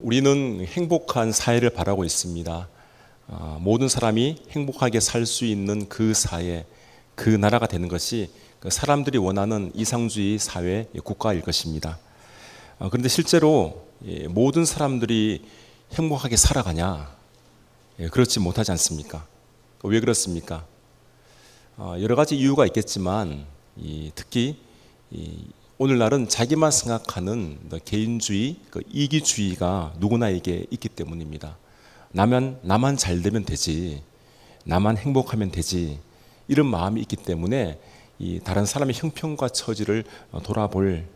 우리는 행복한 사회를 바라고 있습니다. 모든 사람이 행복하게 살 수 있는 그 사회, 그 나라가 되는 것이 사람들이 원하는 이상주의 사회, 국가일 것입니다. 그런데 실제로 모든 사람들이 행복하게 살아가냐? 그렇지 못하지 않습니까? 왜 그렇습니까? 여러 가지 이유가 있겠지만 특히 오늘날은 자기만 생각하는 개인주의, 이기주의가 누구나에게 있기 때문입니다. 나만 잘 되면 되지, 나만 행복하면 되지, 이런 마음이 있기 때문에 다른 사람의 형편과 처지를 돌아볼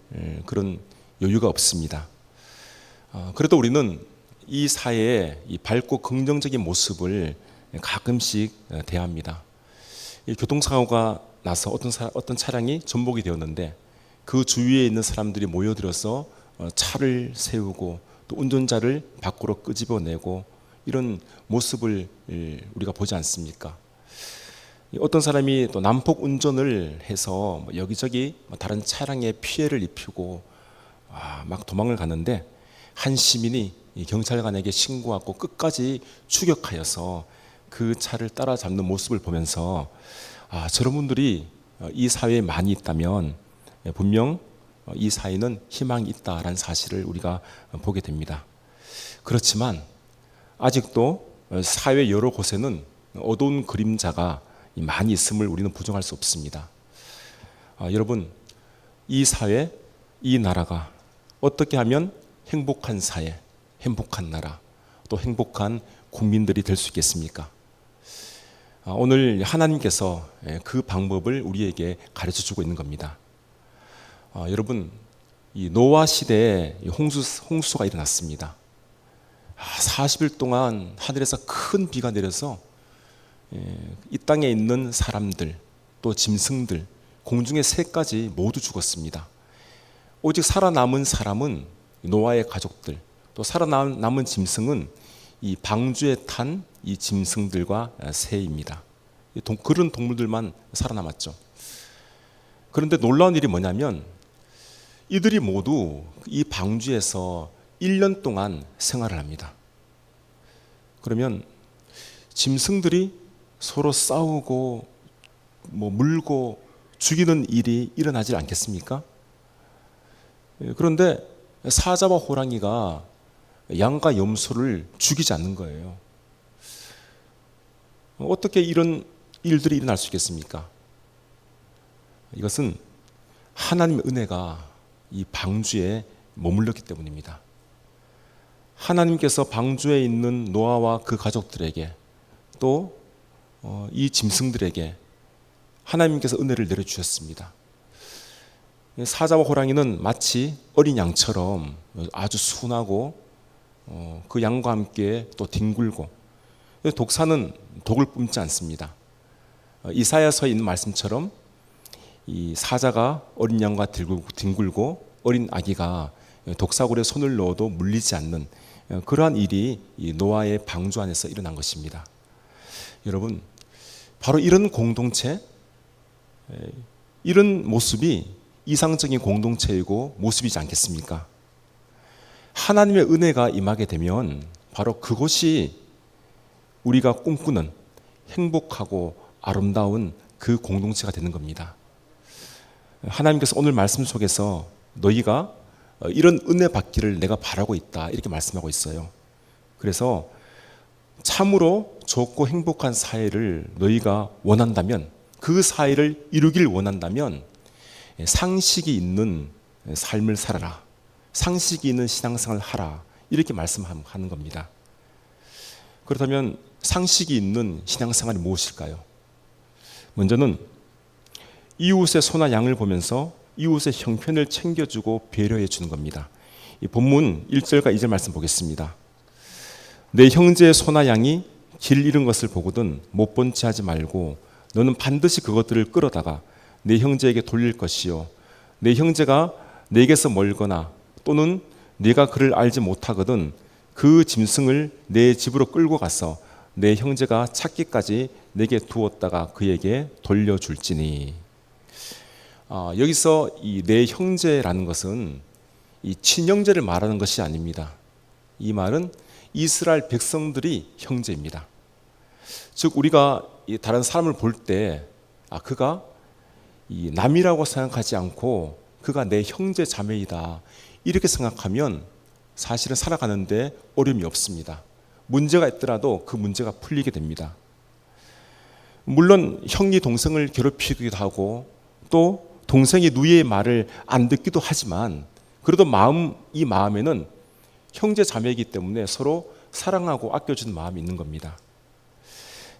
그런 여유가 없습니다. 그래도 우리는 이 사회의 이 밝고 긍정적인 모습을 가끔씩 대합니다. 교통사고가 나서 어떤 차량이 전복이 되었는데 그 주위에 있는 사람들이 모여들어서 차를 세우고 또 운전자를 밖으로 끄집어내고 이런 모습을 우리가 보지 않습니까? 어떤 사람이 또 난폭 운전을 해서 여기저기 다른 차량에 피해를 입히고 막 도망을 가는데 한 시민이 경찰관에게 신고하고 끝까지 추격하여서 그 차를 따라잡는 모습을 보면서 저런 분들이 이 사회에 많이 있다면 분명 이 사회는 희망이 있다라는 사실을 우리가 보게 됩니다. 그렇지만 아직도 사회 여러 곳에는 어두운 그림자가 많이 있음을 우리는 부정할 수 없습니다. 여러분, 이 사회, 이 나라가 어떻게 하면 행복한 사회, 행복한 나라, 또 행복한 국민들이 될 수 있겠습니까? 오늘 하나님께서 그 방법을 우리에게 가르쳐 주고 있는 겁니다. 여러분, 이 노아 시대에 홍수가 일어났습니다. 40일 동안 하늘에서 큰 비가 내려서 이 땅에 있는 사람들, 또 짐승들, 공중의 새까지 모두 죽었습니다. 오직 살아남은 사람은 노아의 가족들, 또 살아남은 짐승은 이 방주에 탄 이 짐승들과 새입니다. 그런 동물들만 살아남았죠. 그런데 놀라운 일이 뭐냐면 이들이 모두 이 방주에서 1년 동안 생활을 합니다. 그러면 짐승들이 서로 싸우고 물고 죽이는 일이 일어나지 않겠습니까? 그런데 사자와 호랑이가 양과 염소를 죽이지 않는 거예요. 어떻게 이런 일들이 일어날 수 있겠습니까? 이것은 하나님의 은혜가 이 방주에 머물렀기 때문입니다. 하나님께서 방주에 있는 노아와 그 가족들에게 또 이 짐승들에게 하나님께서 은혜를 내려주셨습니다. 사자와 호랑이는 마치 어린 양처럼 아주 순하고 그 양과 함께 또 뒹굴고, 독사는 독을 뿜지 않습니다. 이사야서에 있는 말씀처럼 이 사자가 어린 양과 뒹굴고 어린 아기가 독사굴에 손을 넣어도 물리지 않는 그러한 일이 이 노아의 방주 안에서 일어난 것입니다. 여러분, 바로 이런 공동체, 이런 모습이 이상적인 공동체이고 모습이지 않겠습니까? 하나님의 은혜가 임하게 되면 바로 그것이 우리가 꿈꾸는 행복하고 아름다운 그 공동체가 되는 겁니다. 하나님께서 오늘 말씀 속에서 너희가 이런 은혜 받기를 내가 바라고 있다, 이렇게 말씀하고 있어요. 그래서 참으로 좋고 행복한 사회를 너희가 원한다면, 그 사회를 이루길 원한다면 상식이 있는 삶을 살아라, 상식이 있는 신앙생활을 하라, 이렇게 말씀하는 겁니다. 그렇다면 상식이 있는 신앙생활이 무엇일까요? 먼저는 이웃의 소나 양을 보면서 이웃의 형편을 챙겨주고 배려해 주는 겁니다. 이 본문 1절과 2절 말씀 보겠습니다. 내 형제의 소나 양이 길 잃은 것을 보거든 못 본 채 하지 말고 너는 반드시 그것들을 끌어다가 내 형제에게 돌릴 것이요, 내 형제가 내게서 멀거나 또는 네가 그를 알지 못하거든 그 짐승을 내 집으로 끌고 가서 내 형제가 찾기까지 내게 두었다가 그에게 돌려줄지니. 여기서 이 내 형제라는 것은 이 친형제를 말하는 것이 아닙니다. 이 말은 이스라엘 백성들이 형제입니다. 즉 우리가 다른 사람을 볼 때 그가 이 남이라고 생각하지 않고 그가 내 형제 자매이다 이렇게 생각하면 사실은 살아가는데 어려움이 없습니다. 문제가 있더라도 그 문제가 풀리게 됩니다. 물론 형이 동생을 괴롭히기도 하고 또 동생이 누이의 말을 안 듣기도 하지만 그래도 이 마음에는 형제 자매이기 때문에 서로 사랑하고 아껴주는 마음이 있는 겁니다.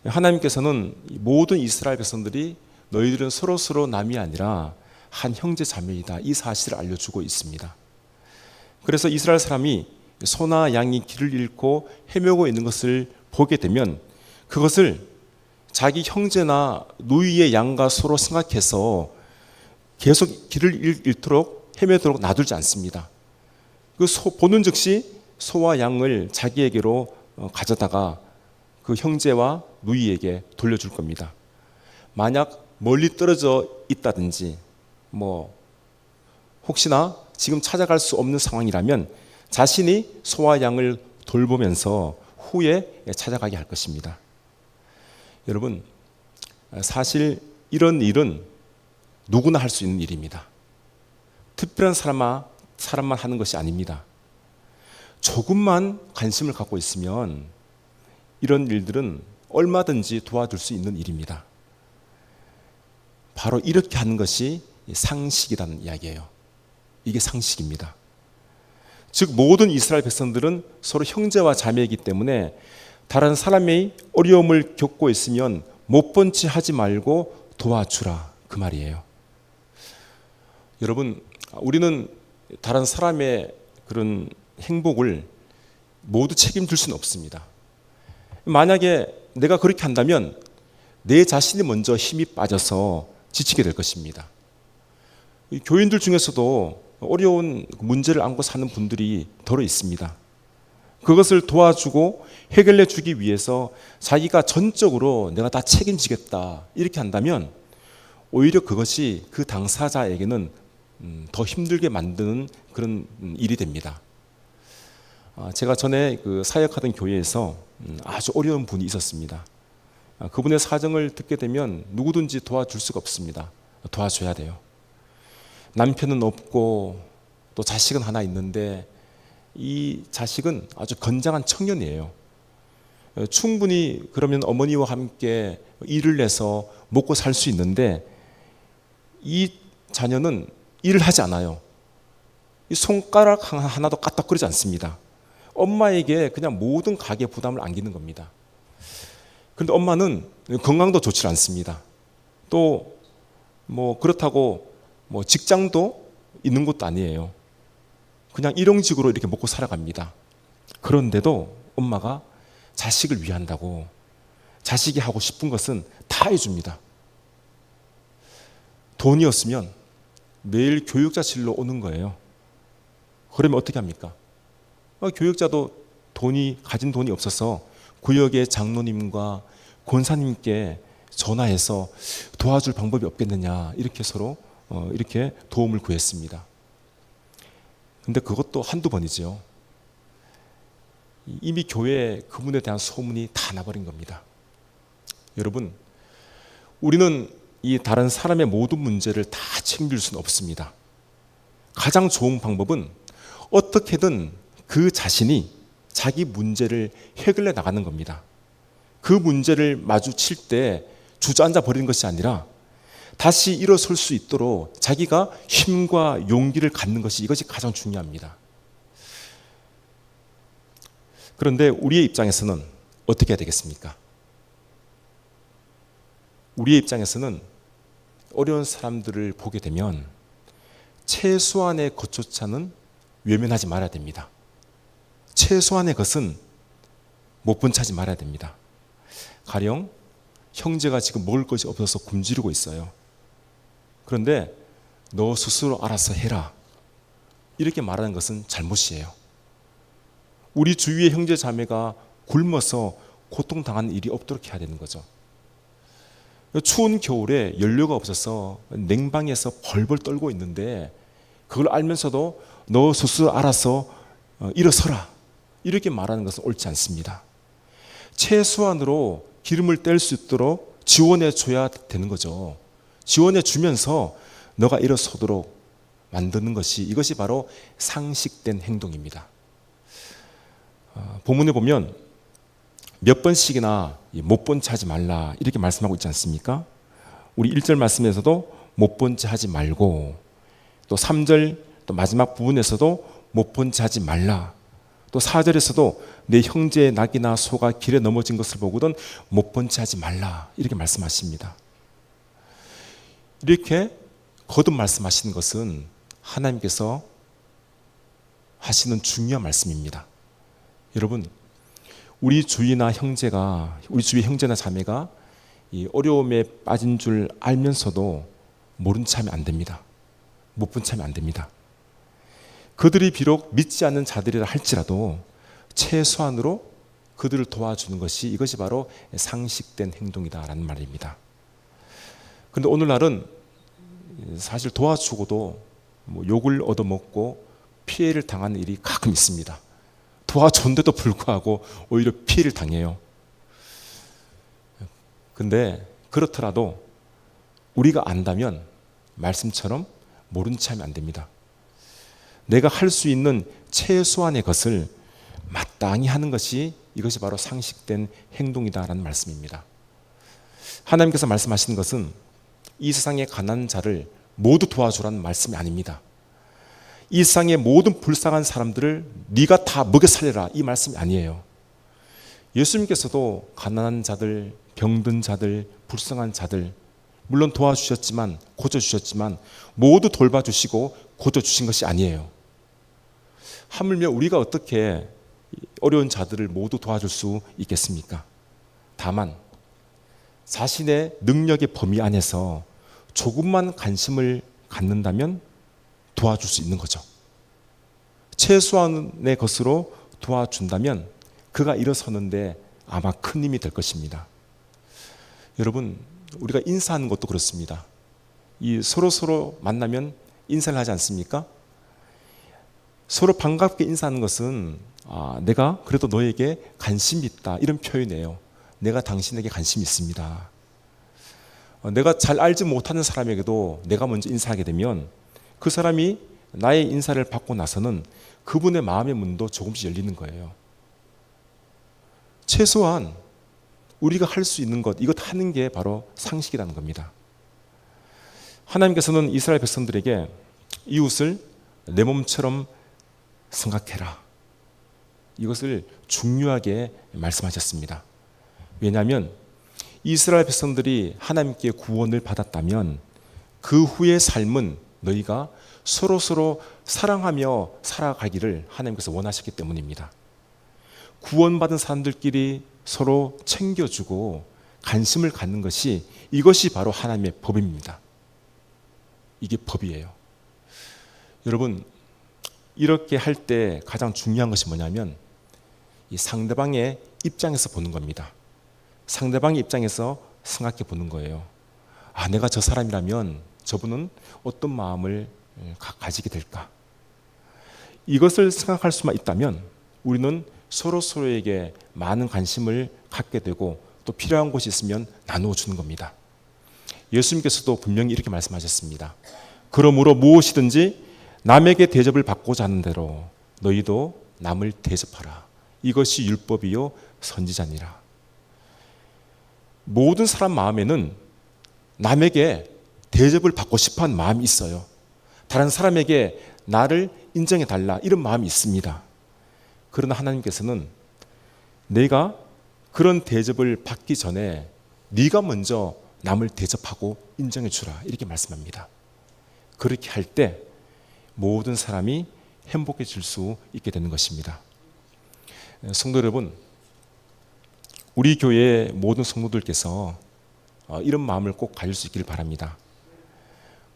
하나님께서는 모든 이스라엘 백성들이 너희들은 서로 남이 아니라 한 형제 자매이다 이 사실을 알려주고 있습니다. 그래서 이스라엘 사람이 소나 양이 길을 잃고 헤매고 있는 것을 보게 되면 그것을 자기 형제나 누이의 양과 서로 생각해서 계속 길을 잃도록 헤매도록 놔두지 않습니다. 보는 즉시 소와 양을 자기에게로 가져다가 그 형제와 누이에게 돌려줄 겁니다. 만약 멀리 떨어져 있다든지 혹시나 지금 찾아갈 수 없는 상황이라면 자신이 소와 양을 돌보면서 후에 찾아가게 할 것입니다. 여러분, 사실 이런 일은 누구나 할 수 있는 일입니다. 특별한 사람만 하는 것이 아닙니다. 조금만 관심을 갖고 있으면 이런 일들은 얼마든지 도와줄 수 있는 일입니다. 바로 이렇게 하는 것이 상식이라는 이야기예요. 이게 상식입니다. 즉 모든 이스라엘 백성들은 서로 형제와 자매이기 때문에 다른 사람이 어려움을 겪고 있으면 못 본 채 하지 말고 도와주라 그 말이에요. 여러분, 우리는 다른 사람의 그런 행복을 모두 책임질 수는 없습니다. 만약에 내가 그렇게 한다면 내 자신이 먼저 힘이 빠져서 지치게 될 것입니다. 교인들 중에서도 어려운 문제를 안고 사는 분들이 더러 있습니다. 그것을 도와주고 해결해 주기 위해서 자기가 전적으로 내가 다 책임지겠다 이렇게 한다면 오히려 그것이 그 당사자에게는 더 힘들게 만드는 그런 일이 됩니다. 제가 전에 사역하던 교회에서 아주 어려운 분이 있었습니다. 그분의 사정을 듣게 되면 누구든지 도와줄 수가 없습니다. 도와줘야 돼요. 남편은 없고 또 자식은 하나 있는데 이 자식은 아주 건장한 청년이에요. 충분히 그러면 어머니와 함께 일을 해서 먹고 살 수 있는데 이 자녀는 일을 하지 않아요. 이 손가락 하나도 까딱거리지 않습니다. 엄마에게 그냥 모든 가계 부담을 안기는 겁니다. 그런데 엄마는 건강도 좋지 않습니다. 또 그렇다고 직장도 있는 것도 아니에요. 그냥 일용직으로 이렇게 먹고 살아갑니다. 그런데도 엄마가 자식을 위한다고 자식이 하고 싶은 것은 다 해줍니다. 돈이 없으면 매일 교육자실로 오는 거예요. 그러면 어떻게 합니까? 교육자도 가진 돈이 없어서 구역의 장로님과 권사님께 전화해서 도와줄 방법이 없겠느냐 이렇게 서로 이렇게 도움을 구했습니다. 근데 그것도 한두 번이죠. 이미 교회에 그분에 대한 소문이 다 나버린 겁니다. 여러분, 우리는 이 다른 사람의 모든 문제를 다 책임질 수는 없습니다. 가장 좋은 방법은 어떻게든 그 자신이 자기 문제를 해결해 나가는 겁니다. 그 문제를 마주칠 때 주저앉아 버리는 것이 아니라 다시 일어설 수 있도록 자기가 힘과 용기를 갖는 것이 이것이 가장 중요합니다. 그런데 우리의 입장에서는 어떻게 해야 되겠습니까? 우리의 입장에서는 어려운 사람들을 보게 되면 최소한의 것조차는 외면하지 말아야 됩니다. 최소한의 것은 못 본 차지 말아야 됩니다. 가령 형제가 지금 먹을 것이 없어서 굶주리고 있어요. 그런데 너 스스로 알아서 해라 이렇게 말하는 것은 잘못이에요. 우리 주위의 형제 자매가 굶어서 고통당하는 일이 없도록 해야 되는 거죠. 추운 겨울에 연료가 없어서 냉방에서 벌벌 떨고 있는데 그걸 알면서도 너 스스로 알아서 일어서라 이렇게 말하는 것은 옳지 않습니다. 최소한으로 기름을 뗄 수 있도록 지원해 줘야 되는 거죠. 지원해 주면서 너가 일어서도록 만드는 것이, 이것이 바로 상식된 행동입니다. 본문에 보면 몇 번씩이나 못 본 채 하지 말라 이렇게 말씀하고 있지 않습니까? 우리 1절 말씀에서도 못 본 채 하지 말고, 또 3절 또 마지막 부분에서도 못 본 채 하지 말라, 또 4절에서도 내 형제의 낙이나 소가 길에 넘어진 것을 보거든 못 본 채 하지 말라 이렇게 말씀하십니다. 이렇게 거듭 말씀하시는 것은 하나님께서 하시는 중요한 말씀입니다. 여러분, 우리 주위나 형제가, 우리 주위 형제나 자매가 이 어려움에 빠진 줄 알면서도 모른 체 하면 안 됩니다. 못 본 체 하면 안 됩니다. 그들이 비록 믿지 않는 자들이라 할지라도 최소한으로 그들을 도와주는 것이, 이것이 바로 상식된 행동이다라는 말입니다. 그런데 오늘날은 사실 도와주고도 욕을 얻어먹고 피해를 당하는 일이 가끔 있습니다. 도와줬는데도 불구하고 오히려 피해를 당해요. 근데 그렇더라도 우리가 안다면 말씀처럼 모른 체 하면 안 됩니다. 내가 할 수 있는 최소한의 것을 마땅히 하는 것이, 이것이 바로 상식된 행동이다라는 말씀입니다. 하나님께서 말씀하시는 것은 이 세상의 가난한 자를 모두 도와주라는 말씀이 아닙니다. 이 세상의 모든 불쌍한 사람들을 네가 다 먹여 살려라 이 말씀이 아니에요. 예수님께서도 가난한 자들, 병든 자들, 불쌍한 자들 물론 도와주셨지만, 고쳐주셨지만 모두 돌봐주시고 고쳐주신 것이 아니에요. 하물며 우리가 어떻게 어려운 자들을 모두 도와줄 수 있겠습니까? 다만 자신의 능력의 범위 안에서 조금만 관심을 갖는다면 도와줄 수 있는 거죠. 최소한의 것으로 도와준다면 그가 일어서는데 아마 큰 힘이 될 것입니다. 여러분, 우리가 인사하는 것도 그렇습니다. 이 서로 만나면 인사를 하지 않습니까? 서로 반갑게 인사하는 것은 내가 그래도 너에게 관심이 있다 이런 표현이에요. 내가 당신에게 관심이 있습니다. 내가 잘 알지 못하는 사람에게도 내가 먼저 인사하게 되면 그 사람이 나의 인사를 받고 나서는 그분의 마음의 문도 조금씩 열리는 거예요. 최소한 우리가 할 수 있는 것, 이것 하는 게 바로 상식이라는 겁니다. 하나님께서는 이스라엘 백성들에게 이웃을 내 몸처럼 생각해라, 이것을 중요하게 말씀하셨습니다. 왜냐하면 이스라엘 백성들이 하나님께 구원을 받았다면 그 후의 삶은 너희가 서로 사랑하며 살아가기를 하나님께서 원하셨기 때문입니다. 구원받은 사람들끼리 서로 챙겨주고 관심을 갖는 것이, 이것이 바로 하나님의 법입니다. 이게 법이에요. 여러분, 이렇게 할 때 가장 중요한 것이 뭐냐면 이 상대방의 입장에서 보는 겁니다. 상대방의 입장에서 생각해 보는 거예요. 내가 저 사람이라면 저분은 어떤 마음을 가지게 될까? 이것을 생각할 수만 있다면 우리는 서로에게 많은 관심을 갖게 되고 또 필요한 것이 있으면 나누어 주는 겁니다. 예수님께서도 분명히 이렇게 말씀하셨습니다. 그러므로 무엇이든지 남에게 대접을 받고자 하는 대로 너희도 남을 대접하라. 이것이 율법이요 선지자니라. 모든 사람 마음에는 남에게 대접을 받고 싶어하는 마음이 있어요. 다른 사람에게 나를 인정해 달라 이런 마음이 있습니다. 그러나 하나님께서는 내가 그런 대접을 받기 전에 네가 먼저 남을 대접하고 인정해 주라 이렇게 말씀합니다. 그렇게 할 때 모든 사람이 행복해질 수 있게 되는 것입니다. 성도 여러분, 우리 교회의 모든 성도들께서 이런 마음을 꼭 가질 수 있기를 바랍니다.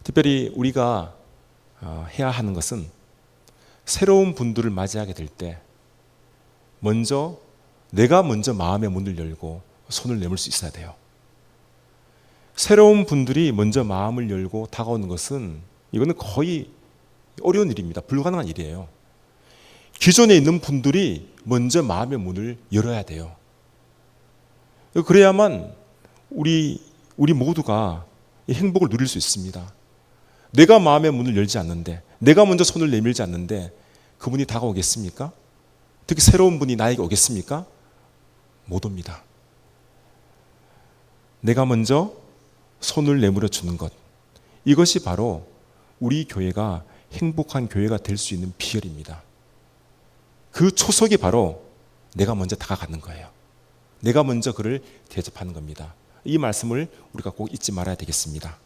특별히 우리가 해야 하는 것은 새로운 분들을 맞이하게 될 때 내가 먼저 마음의 문을 열고 손을 내밀 수 있어야 돼요. 새로운 분들이 먼저 마음을 열고 다가오는 것은 이거는 거의 어려운 일입니다. 불가능한 일이에요. 기존에 있는 분들이 먼저 마음의 문을 열어야 돼요. 그래야만 우리 모두가 행복을 누릴 수 있습니다. 내가 마음의 문을 열지 않는데, 내가 먼저 손을 내밀지 않는데 그분이 다가오겠습니까? 특히 새로운 분이 나에게 오겠습니까? 못 옵니다. 내가 먼저 손을 내밀어 주는 것, 이것이 바로 우리 교회가 행복한 교회가 될 수 있는 비결입니다. 그 초석이 바로 내가 먼저 다가가는 거예요. 내가 먼저 그를 대접하는 겁니다. 이 말씀을 우리가 꼭 잊지 말아야 되겠습니다.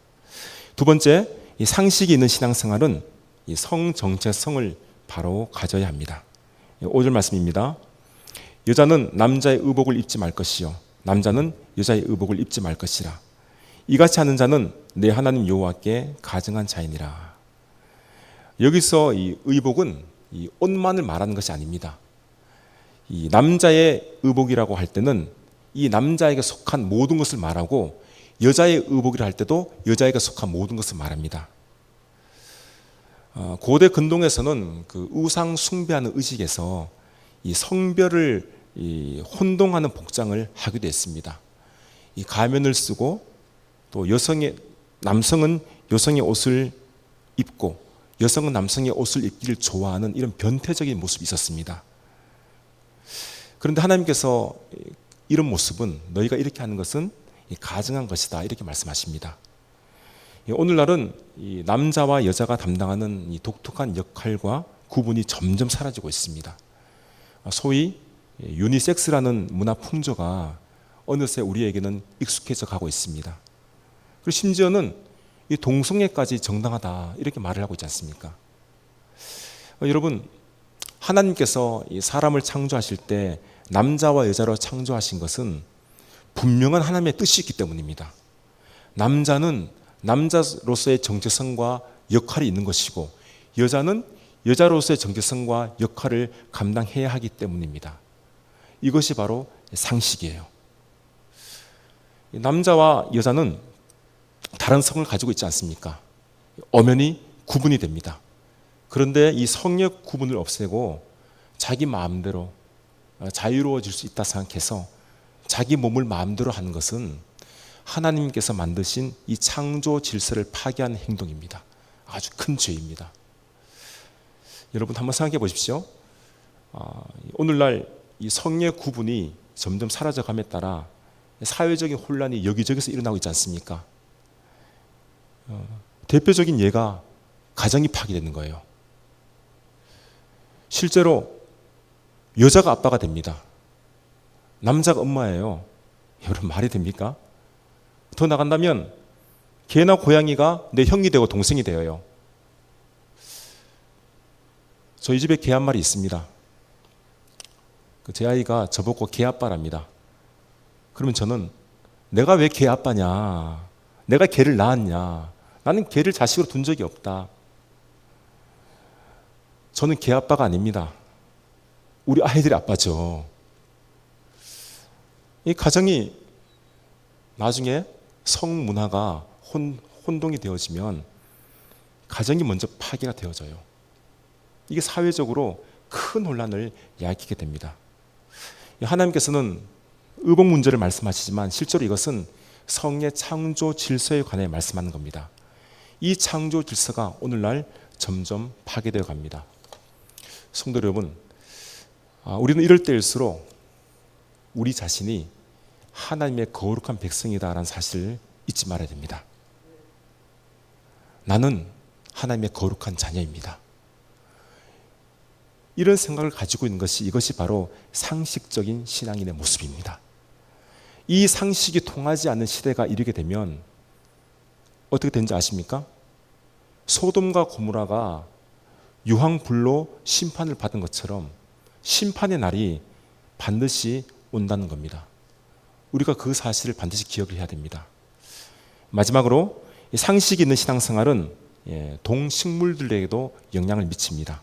두 번째, 이 상식이 있는 신앙생활은 이 성정체성을 바로 가져야 합니다. 5절 말씀입니다. 여자는 남자의 의복을 입지 말 것이요 남자는 여자의 의복을 입지 말 것이라. 이같이 하는 자는 내 하나님 여호와께 가증한 자이니라. 여기서 이 의복은 이 옷만을 말하는 것이 아닙니다. 이 남자의 의복이라고 할 때는 이 남자에게 속한 모든 것을 말하고, 여자의 의복이라 할 때도 여자에게 속한 모든 것을 말합니다. 고대 근동에서는 그 우상 숭배하는 의식에서 이 성별을 혼동하는 복장을 하기도 했습니다. 이 가면을 쓰고, 또 남성은 여성의 옷을 입고 여성은 남성의 옷을 입기를 좋아하는 이런 변태적인 모습이 있었습니다. 그런데 하나님께서 이런 모습은, 너희가 이렇게 하는 것은 가증한 것이다, 이렇게 말씀하십니다. 오늘날은 이 남자와 여자가 담당하는 이 독특한 역할과 구분이 점점 사라지고 있습니다. 소위 유니섹스라는 문화 풍조가 어느새 우리에게는 익숙해져 가고 있습니다. 그리고 심지어는 이 동성애까지 정당하다, 이렇게 말을 하고 있지 않습니까? 여러분, 하나님께서 이 사람을 창조하실 때 남자와 여자로 창조하신 것은 분명한 하나님의 뜻이 있기 때문입니다. 남자는 남자로서의 정체성과 역할이 있는 것이고, 여자는 여자로서의 정체성과 역할을 감당해야 하기 때문입니다. 이것이 바로 상식이에요. 남자와 여자는 다른 성을 가지고 있지 않습니까? 엄연히 구분이 됩니다. 그런데 이 성역 구분을 없애고 자기 마음대로 자유로워질 수 있다 생각해서 자기 몸을 마음대로 하는 것은 하나님께서 만드신 이 창조 질서를 파괴하는 행동입니다. 아주 큰 죄입니다. 여러분 한번 생각해 보십시오. 오늘날 이 성의 구분이 점점 사라져감에 따라 사회적인 혼란이 여기저기서 일어나고 있지 않습니까? 대표적인 예가 가정이 파괴되는 거예요. 실제로 여자가 아빠가 됩니다. 남자가 엄마예요. 여러분 말이 됩니까? 더 나간다면 개나 고양이가 내 형이 되고 동생이 되어요. 저희 집에 개 한 마리 있습니다. 제 아이가 저보고 개 아빠랍니다. 그러면 저는 내가 왜 개 아빠냐? 내가 개를 낳았냐? 나는 개를 자식으로 둔 적이 없다. 저는 개 아빠가 아닙니다. 우리 아이들의 아빠죠. 이 가정이 나중에 성문화가 혼동이 되어지면 가정이 먼저 파괴가 되어져요. 이게 사회적으로 큰 혼란을 야기게 됩니다. 하나님께서는 의복 문제를 말씀하시지만 실제로 이것은 성의 창조 질서에 관해 말씀하는 겁니다. 이 창조 질서가 오늘날 점점 파괴되어 갑니다. 성도 여러분, 우리는 이럴 때일수록 우리 자신이 하나님의 거룩한 백성이다라는 사실을 잊지 말아야 됩니다. 나는 하나님의 거룩한 자녀입니다. 이런 생각을 가지고 있는 이것이 바로 상식적인 신앙인의 모습입니다. 이 상식이 통하지 않는 시대가 이르게 되면 어떻게 되는지 아십니까? 소돔과 고모라가 유황불로 심판을 받은 것처럼 심판의 날이 반드시 온다는 겁니다. 우리가 그 사실을 반드시 기억을 해야 됩니다. 마지막으로 상식이 있는 신앙생활은 동식물들에게도 영향을 미칩니다.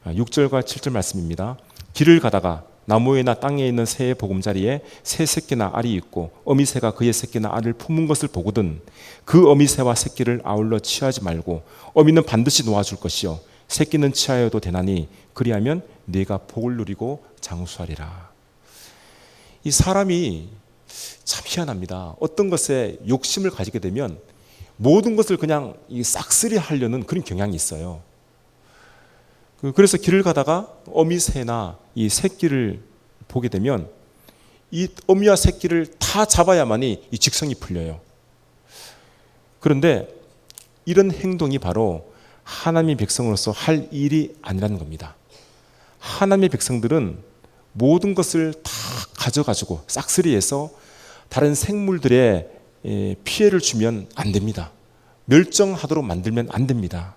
6절과 7절 말씀입니다. 길을 가다가 나무에나 땅에 있는 새의 보금자리에 새 새끼나 알이 있고 어미새가 그의 새끼나 알을 품은 것을 보거든 그 어미새와 새끼를 아울러 취하지 말고 어미는 반드시 놓아줄 것이요 새끼는 취하여도 되나니 그리하면 네가 복을 누리고 장수하리라. 이 사람이 참 희한합니다. 어떤 것에 욕심을 가지게 되면 모든 것을 그냥 싹쓸이 하려는 그런 경향이 있어요. 그래서 길을 가다가 어미새나 이 새끼를 보게 되면 이 어미와 새끼를 다 잡아야만이 이 직성이 풀려요. 그런데 이런 행동이 바로 하나님의 백성으로서 할 일이 아니라는 겁니다. 하나님의 백성들은 모든 것을 다 가져가지고 싹쓸이해서 다른 생물들의 피해를 주면 안 됩니다. 멸종하도록 만들면 안 됩니다.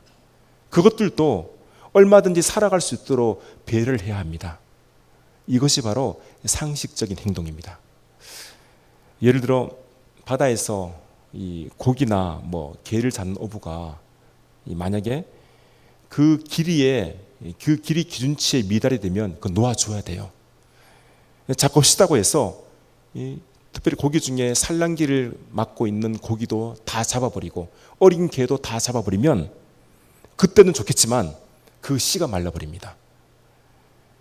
그것들도 얼마든지 살아갈 수 있도록 배려를 해야 합니다. 이것이 바로 상식적인 행동입니다. 예를 들어 바다에서 이 고기나 뭐 게를 잡는 어부가 만약에 그 길이 기준치에 미달이 되면 그 놓아줘야 돼요. 잡고 싶다고 해서 특별히 고기 중에 산란기를 맡고 있는 고기도 다 잡아버리고 어린 개도 다 잡아버리면 그때는 좋겠지만 그 씨가 말라버립니다.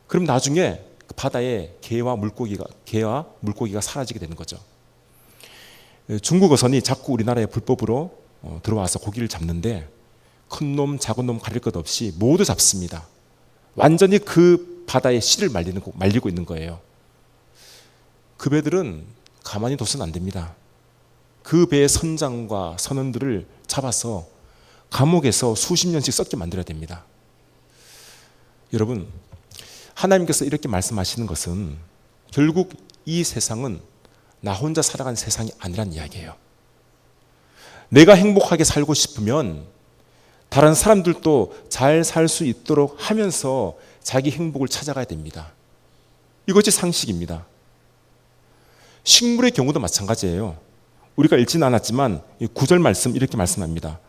그럼 나중에 바다에 개와 물고기가 사라지게 되는 거죠. 중국 어선이 자꾸 우리나라에 불법으로 들어와서 고기를 잡는데 큰 놈, 작은 놈 가릴 것 없이 모두 잡습니다. 완전히 그 바다에 씨를 말리고 있는 거예요. 그 배들은 가만히 둬서는 안 됩니다. 그 배의 선장과 선원들을 잡아서 감옥에서 수십 년씩 썩게 만들어야 됩니다. 여러분, 하나님께서 이렇게 말씀하시는 것은 결국 이 세상은 나 혼자 살아가는 세상이 아니란 이야기예요. 내가 행복하게 살고 싶으면 다른 사람들도 잘 살 수 있도록 하면서 자기 행복을 찾아가야 됩니다. 이것이 상식입니다. 식물의 경우도 마찬가지예요. 우리가 읽지는 않았지만 9절 말씀 이렇게 말씀합니다.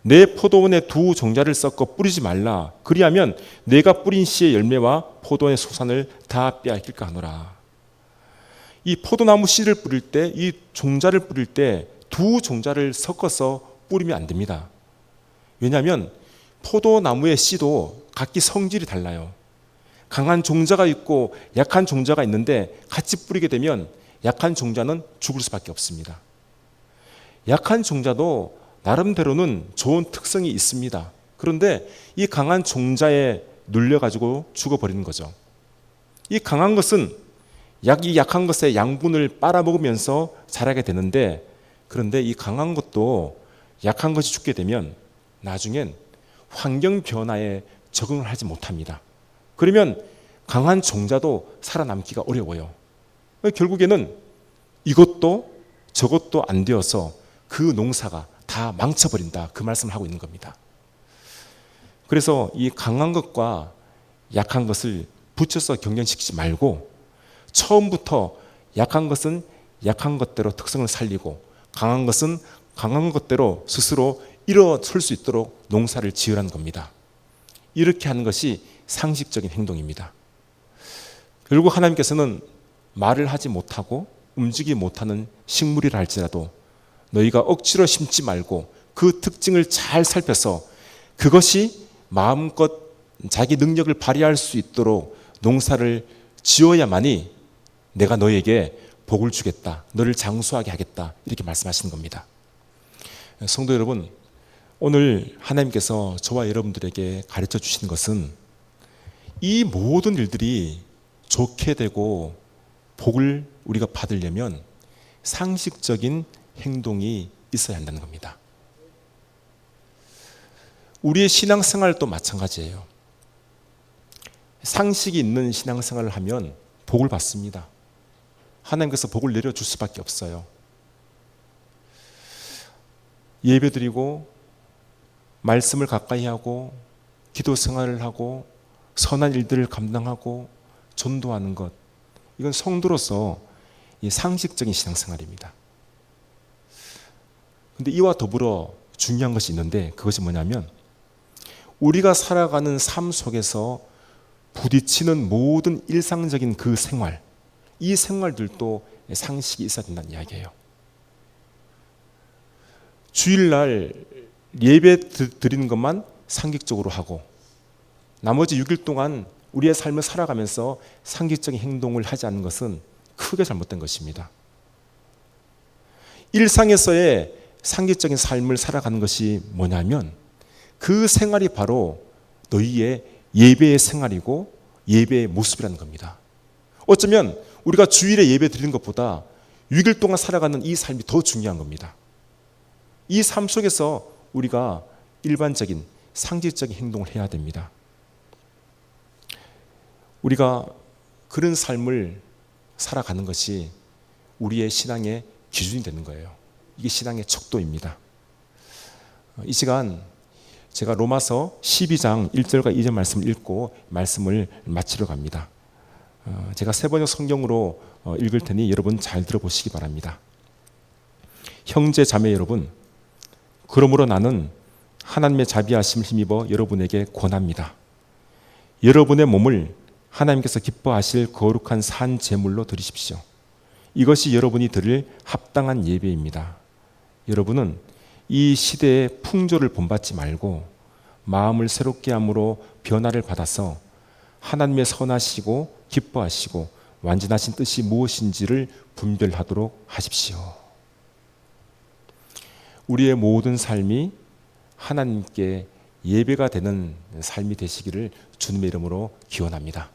내 포도원에 두 종자를 섞어 뿌리지 말라. 그리하면 내가 뿌린 씨의 열매와 포도원의 소산을 다 빼앗길까 하노라. 이 포도나무 씨를 뿌릴 때, 이 종자를 뿌릴 때 두 종자를 섞어서 뿌리면 안 됩니다. 왜냐하면 포도나무의 씨도 각기 성질이 달라요. 강한 종자가 있고 약한 종자가 있는데 같이 뿌리게 되면 약한 종자는 죽을 수밖에 없습니다. 약한 종자도 나름대로는 좋은 특성이 있습니다. 그런데 이 강한 종자에 눌려가지고 죽어버리는 거죠. 이 강한 것은 이 약한 것의 양분을 빨아먹으면서 자라게 되는데, 그런데 이 강한 것도 약한 것이 죽게 되면 나중엔 환경 변화에 적응을 하지 못합니다. 그러면 강한 종자도 살아남기가 어려워요. 결국에는 이것도 저것도 안 되어서 그 농사가 다 망쳐버린다, 그 말씀을 하고 있는 겁니다. 그래서 이 강한 것과 약한 것을 붙여서 경쟁시키지 말고 처음부터 약한 것은 약한 것대로 특성을 살리고 강한 것은 강한 것대로 스스로 일어설 수 있도록 농사를 지으라는 겁니다. 이렇게 하는 것이 상식적인 행동입니다. 결국 하나님께서는 말을 하지 못하고 움직이지 못하는 식물이라 할지라도 너희가 억지로 심지 말고 그 특징을 잘 살펴서 그것이 마음껏 자기 능력을 발휘할 수 있도록 농사를 지어야만이 내가 너에게 복을 주겠다, 너를 장수하게 하겠다, 이렇게 말씀하시는 겁니다. 성도 여러분, 오늘 하나님께서 저와 여러분들에게 가르쳐 주시는 것은 이 모든 일들이 좋게 되고 복을 우리가 받으려면 상식적인 행동이 있어야 한다는 겁니다. 우리의 신앙생활도 마찬가지예요. 상식이 있는 신앙생활을 하면 복을 받습니다. 하나님께서 복을 내려줄 수밖에 없어요. 예배드리고 말씀을 가까이 하고 기도 생활을 하고 선한 일들을 감당하고 전도하는 것, 이건 성도로서 상식적인 신앙생활입니다. 그런데 이와 더불어 중요한 것이 있는데, 그것이 뭐냐면 우리가 살아가는 삶 속에서 부딪히는 모든 일상적인 그 생활, 이 생활들도 상식이 있어야 된다는 이야기예요. 주일날 예배 드리는 것만 상식적으로 하고 나머지 6일 동안 우리의 삶을 살아가면서 상기적인 행동을 하지 않는 것은 크게 잘못된 것입니다. 일상에서의 상기적인 삶을 살아가는 것이 뭐냐면 그 생활이 바로 너희의 예배의 생활이고 예배의 모습이라는 겁니다. 어쩌면 우리가 주일에 예배 드리는 것보다 6일 동안 살아가는 이 삶이 더 중요한 겁니다. 이 삶 속에서 우리가 일반적인 상식적인 행동을 해야 됩니다. 우리가 그런 삶을 살아가는 것이 우리의 신앙의 기준이 되는 거예요. 이게 신앙의 척도입니다. 이 시간 제가 로마서 12장 1절과 2절 말씀을 읽고 말씀을 마치러 갑니다. 제가 세번역 성경으로 읽을 테니 여러분 잘 들어보시기 바랍니다. 형제 자매 여러분, 그러므로 나는 하나님의 자비하심을 힘입어 여러분에게 권합니다. 여러분의 몸을 하나님께서 기뻐하실 거룩한 산 제물로 드리십시오. 이것이 여러분이 드릴 합당한 예배입니다. 여러분은 이 시대의 풍조를 본받지 말고 마음을 새롭게 함으로 변화를 받아서 하나님의 선하시고 기뻐하시고 완전하신 뜻이 무엇인지를 분별하도록 하십시오. 우리의 모든 삶이 하나님께 예배가 되는 삶이 되시기를 주님의 이름으로 기원합니다.